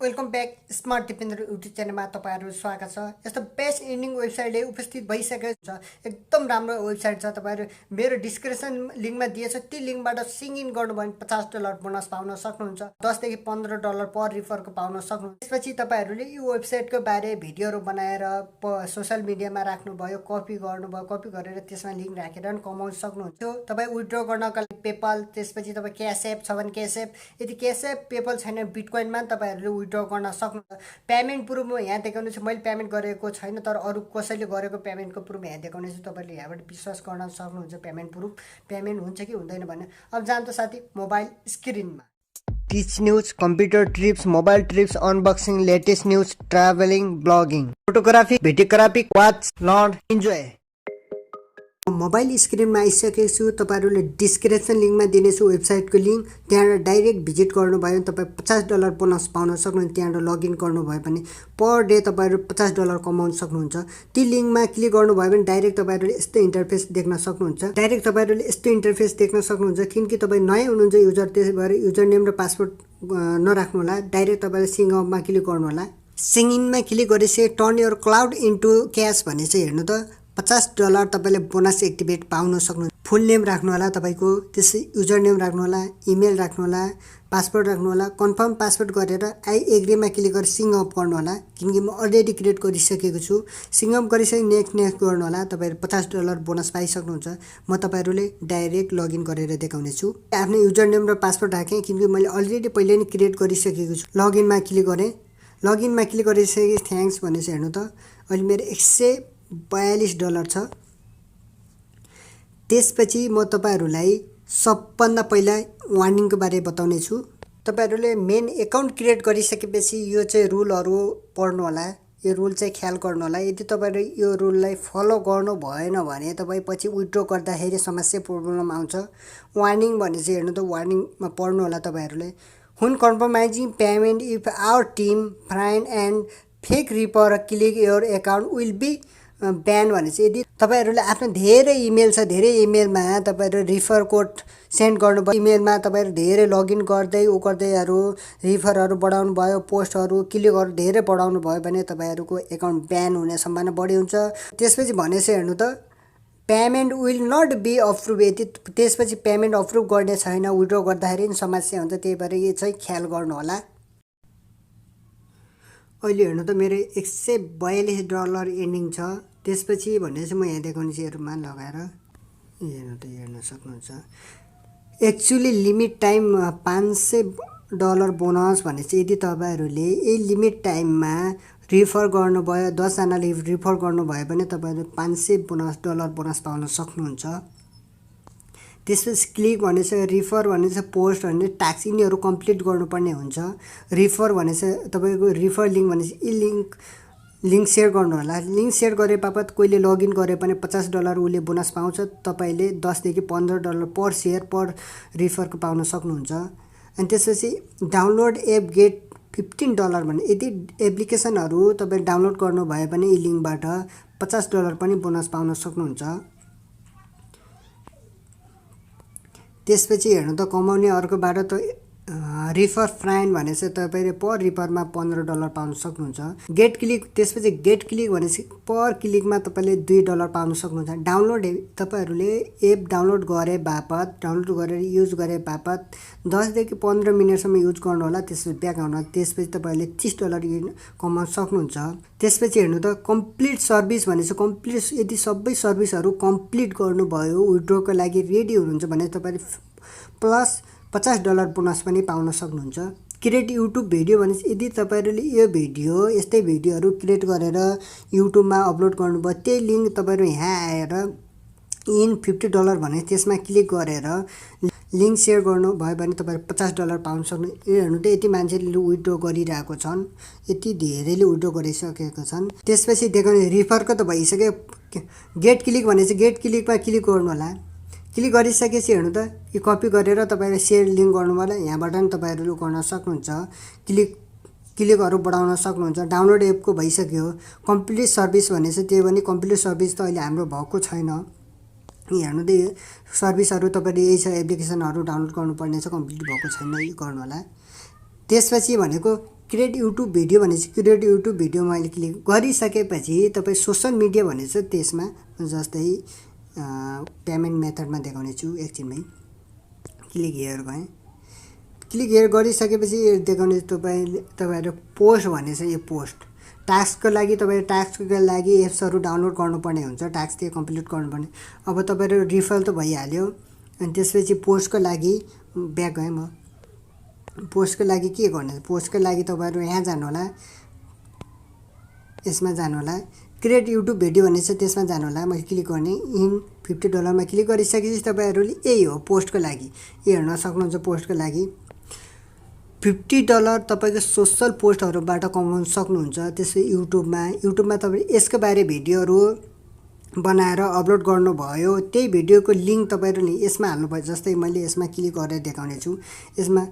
Welcome back smart Dipendra YouTube च्यानलमा तपाईहरु स्वागत छ। यस्तो बेस्ट एन्डिङ वेबसाइटले उपस्थित भइसकेको छ। एकदम राम्रो वेबसाइट छ। तपाईहरु मेरो डिस्क्रिप्सन लिंकमा दिएछ, ती लिंकबाट सिङ इन गर्नुभयो भने $50 बोनस पाउन सक्नुहुन्छ। 10 देखि $15 पर रिफरको पाउन सक्नुहुन्छ। त्यसपछि तपाईहरुले यो वेबसाइटको बारे भिडियोहरु बनाएर सोशल मिडियामा राख्नुभयो, कपी गर्नुभयो, कपी गरेर त्यसमा लिंक राखेर कमाउन सक्नुहुन्छ। तपाई विथड्र गर्नका लागि पेपाल, त्यसपछि तपाई क्याश एप छ भने क्याश एप, यदि क्याश एप पेपाल छैन बिटकोइनमा तपाईहरुले विथड्र गर्न सक्नुहुन्छ। पेमेन्ट प्रुफ म यहाँ देखाउनेछु, मैले पेमेन्ट गरेको छैन तर अरु कसैले गरेको पेमेन्टको प्रुफ यहाँ देखाउनेछु। तपाईले यहाँबाट विश्वास गर्न सक्नुहुन्छ पेमेन्ट प्रुफ पेमेन्ट हुन्छ कि हुँदैन भन्ने। अब जान्छ साथी मोबाइल स्क्रिनमा। Tech news, computer tips, mobile tips, unboxing, latest news, travelling, blogging, photography, videography, watch, learn, enjoy. Mobile स्क्रिनमा आइसकेको छु। तपाईहरुले डिस्क्रिप्सन लिंकमा दिनेछु वेबसाइटको लिंक, त्यहाँ डाइरेक्ट भिजिट गर्नुभयो भने तपाई $50 बोनस पाउन सक्नुहुन्छ। त्यहाँ लगइन गर्नुभयो भने पर डे तपाईहरु $50 कमाउन सक्नुहुन्छ। ती लिंकमा क्लिक गर्नुभयो भने डाइरेक्ट तपाईहरुले यस्तो इन्टरफेस देख्न सक्नुहुन्छ। डाइरेक्ट तपाईहरुले यस्तो इन्टरफेस देख्न सक्नुहुन्छ। किनकि तपाई नयाँ हुनुहुन्छ युजर, त्यसै भएर युजर नेम र पासवर्ड नराख्नु होला। डाइरेक्ट तपाईले सिङ अपमा क्लिक गर्नु होला। सिङ इनमा क्लिक गरेपछि turn your cloud into cash भन्ने चाहिँ हेर्नु त $50 तपाईले बोनस एक्टिभेट पाउन सक्नुहुन्छ। फुल नेम राख्नु होला तपाईको, त्यसै युजर नेम राख्नु होला, इमेल राख्नु होला, पासवर्ड राख्नु होला। कन्फर्म पासवर्ड गरेर आई एग्रीमा क्लिक गरेर सिङ अप गर्नु होला। किनकि म अलरेडी क्रिएट गरिसकेको छु। सिङ अप गरिसके नेक्स्ट गर्नु होला। तपाईहरु $50 बोनस पाइसक्नुहुन्छ। म तपाईहरुले डाइरेक्ट लगइन गरेर देखाउने छु। आफ्नो युजर नेम र पासवर्ड राखे किनकि मैले अलरेडी पहिले नै क्रिएट गरिसकेको छु। लगइनमा क्लिक गरे। लगइनमा क्लिक गरिसके थ्यांक्स भनेपछि हेर्नु त अहिले मेरो $142 छ। त्यसपछि म तपाईहरुलाई सबभन्दा पहिला वार्निङको बारे बताउने छु। तपाईहरुले मेन अकाउन्ट क्रिएट गरिसकेपछि यो चाहिँ रुलहरु पढ्नु होला। यो रुल चाहिँ ख्याल गर्नु होला। यदि तपाईहरु यो रुललाई फलो गर्नु भएन भने तपाई पछि विथड्र गर्दाखेरि समस्या प्रब्लम आउँछ। वार्निङ भने चाहिँ हेर्नु त वार्निङमा पढ्नु होला तपाईहरुले। When compromising payment, if our team find and fake refer click your account will be ब्यान भनेपछि यदि तपाईहरुले आफ्नो धेरै इमेल छ, धेरै इमेलमा तपाईहरु रिफर कोड सेन्ड गर्नुभयो, इमेलमा तपाईहरु धेरै लगइन गर्दै गर्दैहरु रिफरहरु बढाउनु भयो, पोस्टहरु क्लिकहरु धेरै बढाउनु भयो भने तपाईहरुको अकाउन्ट ब्यान हुने सम्भावना बढी हुन्छ। त्यसपछि भनेपछि हेर्नु त payment will not be approve. यदि त्यसपछि पेमेन्ट अप्रुभ गर्ने छैन, विथड्र गर्दाखेरि नि समस्या हुन्छ। त्यही भएर यो चाहिँ ख्याल गर्नु होला। अहिले हेर्नु त मेरो $142 एन्डिङ छ। त्यसपछि भनेपछि म यहाँ देखाउने चाहिँ मा लगाएर हेर्नु त हेर्न सक्नुहुन्छ। एक्चुअली लिमिट टाइम $500 बोनस भनेपछि यदि तपाईहरुले यही लिमिट टाइममा रिफर गर्नुभयो, 10 जनाले रिफर गर्नुभयो भने तपाईहरुले $500 बोनस पाउन सक्नुहुन्छ। त्यसपछि क्लिक भनेछ, रिफर भनेछ, पोस्ट भने टास्क यिनीहरु कम्प्लिट गर्नुपर्ने हुन्छ। रिफर भनेछ तपाईको रिफर लिंक भनेछ यी लिंक शेयर गर्नु होला। लिंक शेयर गरे बापत कोहीले लगइन गरे भने $50 उले बोनस पाउँछ। तपाईले 10 देखि $15 पर शेयर पर रिफरको पाउन सक्नुहुन्छ। अनि त्यसपछि डाउनलोड एप गेट $15 भन्ने यदि एप्लिकेसनहरु तपाई डाउनलोड गर्नु भयो भने यी लिंकबाट $50 पनि बोनस पाउन सक्नुहुन्छ। त्यसपछि हेर्नु त कमाउने अर्को बाटो त रिफर फ्रेन्ड भनेछ तपाईले पर रिफरमा $15 पाउन सक्नुहुन्छ। गेट क्लिक, त्यसपछि गेट क्लिक भनेपछि पर क्लिकमा तपाईले $2 पाउन सक्नुहुन्छ। डाउनलोड तपाईहरुले एप डाउनलोड गरे बापत, डाउनलोड गरेर युज गरे बापत 10 देखि 15 मिनेटसम्म युज गर्नु होला। त्यसपछि ब्याक आउनु। त्यसपछि तपाईले $30 कमाउन सक्नुहुन्छ। त्यसपछि हेर्नु त कम्प्लिट सर्भिस भनेछ कम्प्लिट यदि सबै सर्भिसहरु कम्प्लिट गर्नुभयो, विथड्रको लागि रेडी हुनुहुन्छ भने तपाईले प्लस $50 बोनस पनि पाउन सक्नुहुन्छ। क्रिएट युट्युब भिडियो भनेपछि यदि तपाईहरुले यो भिडियो यस्तै भिडियोहरु क्रिएट गरेर युट्युबमा अपलोड गर्नुभयो, त्यही लिंक तपाईहरु यहाँ आएर इन $50 भने त्यसमा क्लिक गरेर लिंक शेयर गर्नु भयो भने तपाईहरु $50 पाउन सक्नु। हेर्नु त यति मान्छेले विथड्र गरिरहेको छन्, यति धेरैले विथड्र गरिसकेका छन्। त्यसपछि देखाउने रिफरको त भइसक्यो। गेट क्लिक भनेपछि गेट क्लिकमा क्लिक गर्नु होला। क्लिक गरिसकेपछि हेर्नु त यो कपी गरेर तपाईले शेयर लिंक गर्नु होला। यहाँबाट नि तपाईहरुले गर्न सक्नुहुन्छ। क्लिकहरु बढाउन सक्नुहुन्छ। डाउनलोड एपको भइसक्यो। कम्प्लिट सर्भिस भनेछ त्यो पनि कम्प्लिट सर्भिस त अहिले हाम्रो भएको छैन। हेर्नु त सर्भिसहरु तपाईले यही छ, एप्लिकेसनहरु डाउनलोड गर्नुपर्ने छ, कम्प्लिट भएको छैन, यो गर्नु होला। त्यसपछि भनेको क्रिएट युट्युब भिडियो भनेपछि क्रिएट युट्युब भिडियो मैले क्लिक गरिसकेपछि तपाईँ सोसल मिडिया भनेछ त्यसमा जस्तै पेमेन्ट मेथडमा देखाउने छु एकछिनमै क्लिक हियर गएँ क्लिक हियर गरिसकेपछि देखाउने तपाईँहरू पोस्ट भनेछ यो पोस्ट टास्कको लागि तपाईँहरू टास्कको लागि एप्सहरू डाउनलोड गर्नुपर्ने हुन्छ टास्क त्यो कम्प्लिट गर्नुपर्ने अब तपाईँहरू रिफल त भइहाल्यो अनि त्यसपछि पोस्टको लागि ब्याक गएँ म पोस्टको लागि के गर्ने पोस्टको लागि तपाईँहरू यहाँ जानु होला यसमा जानु होला क्रिएट युट्युब भिडियो भन्ने छ त्यसमा जानु होला मैले क्लिक गर्ने इन $50 क्लिक गरिसकेपछि तपाईँहरूले यही हो पोस्टको लागि यो हेर्न सक्नुहुन्छ पोस्टको लागि $50 तपाईँको सोसल पोस्टहरूबाट कमाउन सक्नुहुन्छ त्यसै युट्युबमा तपाईँ यसको बारे भिडियोहरू बनाएर अपलोड गर्नुभयो त्यही भिडियोको लिङ्क तपाईँहरूले यसमा हाल्नुभयो जस्तै मैले यसमा क्लिक गरेर देखाउने छु यसमा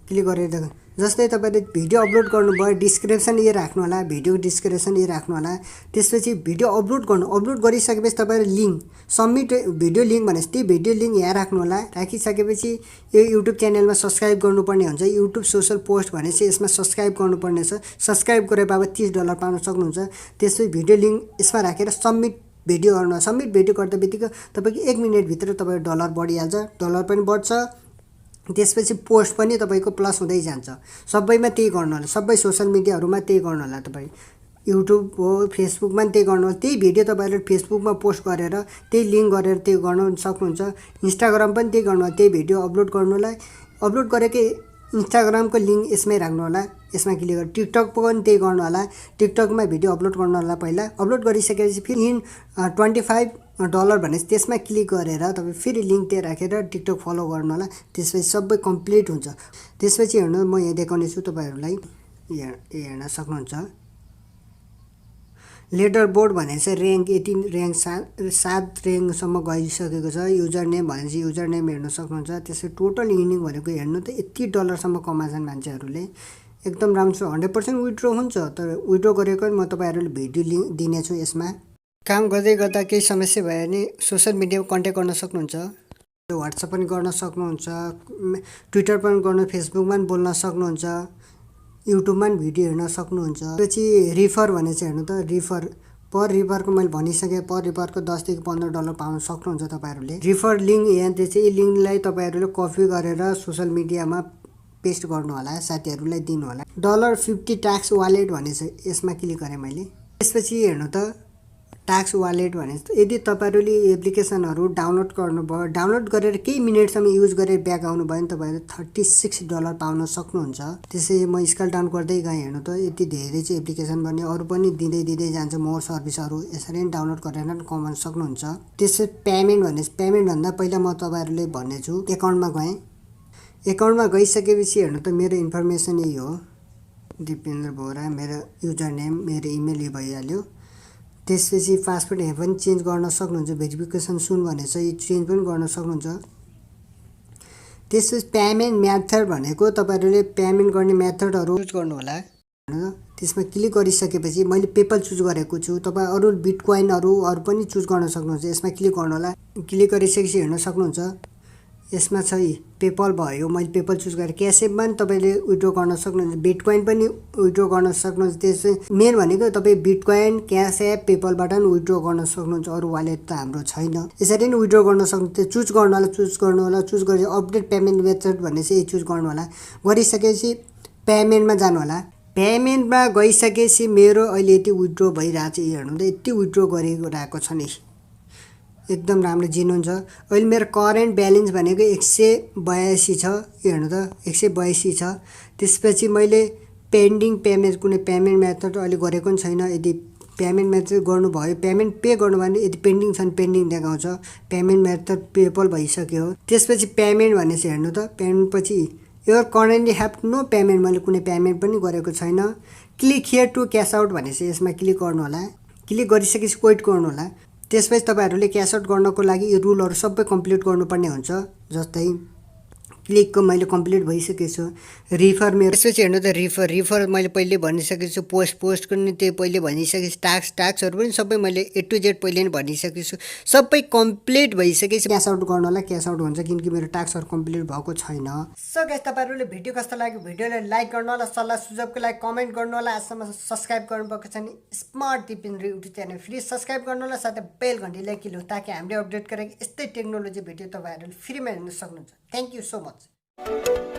क्लिक गरेर जस्तै तपाईँले भिडियो अपलोड गर्नुभयो डिस्क्रिप्सन यो राख्नु होला भिडियो डिस्क्रिप्सन यो राख्नु होला त्यसपछि भिडियो अपलोड गरिसकेपछि तपाईँले लिङ्क सबमिट भिडियो लिङ्क भनेपछि त्यो भिडियो लिङ्क यहाँ राख्नु होला राखिसकेपछि यो युट्युब च्यानलमा सब्सक्राइब गर्नुपर्ने हुन्छ युट्युब सोसल पोस्ट भनेपछि यसमा सब्सक्राइब गर्नुपर्ने छ सब्सक्राइब गरे बाबत $30 पाउन सक्नुहुन्छ त्यसपछि भिडियो लिङ्क यसमा राखेर सबमिट भिडियो गर्नु सबमिट भिडियो गर्दा बित्तिकै तपाईँको 1 मिनेटभित्र तपाईँको डलर बढिहाल्छ डलर पनि बढ्छ त्यसपछि पोस्ट पनि तपाईँको प्लस हुँदै जान्छ सबैमा त्यही गर्नु होला सबै सोसल मिडियाहरूमा त्यही गर्नु होला तपाईँ युट्युब हो फेसबुकमा पनि त्यही गर्नु होला त्यही भिडियो तपाईँहरूले फेसबुकमा पोस्ट गरेर त्यही लिङ्क गरेर त्यही गर्न सक्नुहुन्छ इन्स्टाग्राम पनि त्यही गर्नु होला त्यही भिडियो अपलोड गर्नुलाई अपलोड गरेकै इन्स्टाग्रामको लिङ्क यसमै राख्नु होला यसमा क्लिक गरेर टिकटक पनि त्यही गर्नु होला टिकटकमा भिडियो अपलोड गर्नु होला पहिला अपलोड गरिसकेपछि फेरि इन $25 भनेपछि त्यसमा क्लिक गरेर तपाईँ फेरि लिङ्क त्यहाँ राखेर टिकटक फलो गर्नु होला त्यसपछि सबै कम्प्लिट हुन्छ त्यसपछि हेर्नु म यहाँ देखाउने छु तपाईँहरूलाई हेर्न सक्नुहुन्छ लेडर बोर्ड भनेको चाहिँ ऱ्याङ्क 7 ऱ्याङ्कसम्म गइसकेको छ युजर नेम भनेपछि युजर नेम हेर्न सक्नुहुन्छ त्यसै टोटल इर्निङ भनेको हेर्नु त $80 कमाछन् मान्छेहरूले एकदम राम्रो छ 100% विथड्र हुन्छ तर विथड्र गरेको म तपाईँहरूले भिडियो लिङ्क दिनेछु यसमा काम गर्दै गर्दा केही समस्या भयो भने सोसल मिडियामा कन्ट्याक्ट गर्न सक्नुहुन्छ व्हाट्सएप पनि गर्न सक्नुहुन्छ ट्विटर पनि गर्न फेसबुकमा पनि बोल्न सक्नुहुन्छ युट्युबमा पनि भिडियो हेर्न सक्नुहुन्छ त्यसपछि रिफर भने चाहिँ हेर्नु त पर रिफरको मैले भनिसकेँ पर रिफरको $10 देखि $15 पाउन सक्नुहुन्छ तपाईँहरूले रिफर लिङ्क यहाँ चाहिँ लिङ्कलाई तपाईँहरूले कपी गरेर सोसल मिडियामा पेस्ट गर्नु होला साथीहरूलाई दिनु होला $50 ट्याक्स वालेट भने चाहिँ यसमा क्लिक गरेँ मैले त्यसपछि हेर्नु त ट्याक्स वालेट भने यदि तपाईँहरूले एप्लिकेसनहरू डाउनलोड गर्नुभयो डाउनलोड गरेर केही मिनटसम्म युज गरेर ब्याक आउनुभयो भने तपाईँहरूले $36 पाउन सक्नुहुन्छ त्यसै म स्केल डाउन गर्दै गएँ हेर्नु त यति धेरै चाहिँ एप्लिकेसन बन्यो अरू पनि दिँदै जान्छ मोर सर्भिसहरू यसरी नै डाउनलोड गरेर कमाउन सक्नुहुन्छ त्यसै पेमेन्ट भन्दा पहिला म तपाईँहरूले भन्नेछु एकाउन्टमा गएँ एकाउन्टमा गइसकेपछि हेर्नु त मेरो इन्फर्मेसन यही हो दिपेन्द्र बोरा मेरो युजर नेम मेरो इमेल यही भइहाल्यो त्यसपछि पासवर्ड यहाँ पनि चेन्ज गर्न सक्नुहुन्छ भेरिफिकेसन सुन भनेछ यो चेन्ज पनि गर्न सक्नुहुन्छ त्यसपछि पेमेन्ट मेथड भनेको तपाईँहरूले पेमेन्ट गर्ने मेथडहरू युज गर्नु होला त्यसमा क्लिक गरिसकेपछि मैले पेपल चुज गरेको छु तपाईँ अरू बिटकोइनहरू अरू पनि चुज गर्न सक्नुहुन्छ यसमा क्लिक गर्नु होला क्लिक गरिसकेपछि हेर्न सक्नुहुन्छ यसमा छ पेपल भयो मैले पेपल चुज गरेँ क्यास एपमा पनि तपाईँले विथड्र गर्न सक्नुहुन्छ बिटकोइन पनि विथड्र गर्न सक्नुहुन्छ त्यसै मेन भनेको तपाईँ बिटकोइन क्यास एप पेपलबाट पनि विथड्र गर्न सक्नुहुन्छ अरू वालेट त हाम्रो छैन यसरी नै विथड्र गर्न सक्नुहुन्छ चुज गर्नु होला चुज गरे अपडेट पेमेन्ट मेथड भन्ने चाहिँ चुज गर्नु होला गरिसकेपछि पेमेन्टमा जानु होला पेमेन्टमा गइसकेपछि मेरो अहिले यति विथड्र भइरहेको छ हेर्नु त यति विथड्र गरिरहेको छ नि एकदम राम्रो जिनु छ अहिले मेरो करेन्ट ब्यालेन्स भनेको 182 छ हेर्नु त 182 छ त्यसपछि मैले पेन्डिङ पेमेन्ट कुनै पेमेन्ट मेथड अहिले गरेको पनि छैन यदि पेमेन्ट मेथड गर्नुभयो पेमेन्ट पे गर्नु भने यदि पेन्डिङ छ भने पेन्डिङ देखाउँछ पेमेन्ट मेथड पेपल भइसक्यो त्यसपछि पेमेन्ट भनेपछि हेर्नु त पेमेन्ट पछि यो करेन्टली ह्याभ नो पेमेन्ट मैले कुनै पेमेन्ट पनि गरेको छैन click here to cash out भनेपछि यसमा क्लिक गर्नु होला क्लिक गरिसकेपछि वेट गर्नु होला त्यसपछि तपाईहरुले क्याश आउट गर्नको लागि यो रुलहरु सबै कम्प्लिट गर्नुपर्ने हुन्छ जस्तै क्लिकको मैले कम्प्लिट भइसकेको छु। रिफर मेरो त्यसपछि हेर्नु त रिफर मैले पहिले भनिसकेको छु। पोस्टको नि त्यही पहिले भनिसकेको छु। टास्कहरू पनि सबै मैले A to Z पहिले नै भनिसकेको छु। सबै कम्प्लिट भइसकेपछि क्यास आउट गर्नु होला। क्यास आउट हुन्छ किनकि मेरो टास्कहरू कम्प्लिट भएको छैन। सो गाइस तपाईहरुले भिडियो कस्तो लाग्यो भिडियोलाई लाइक गर्नु होला। सल्लाह सुझावको लागि कमेन्ट गर्नु होला। आजसम्म सब्स्क्राइब गर्नुभएको छ भने smart Dipendra YouTube channel free subscribe गर्नु होला। साथै बेल घन्टीलाई क्लिक ताकि हामीले अपडेट गरेको यस्तै टेक्नोलोजी भिडियो तपाईहरुले फ्रीमा हेर्न सक्नुहुन्छ। Thank you so much.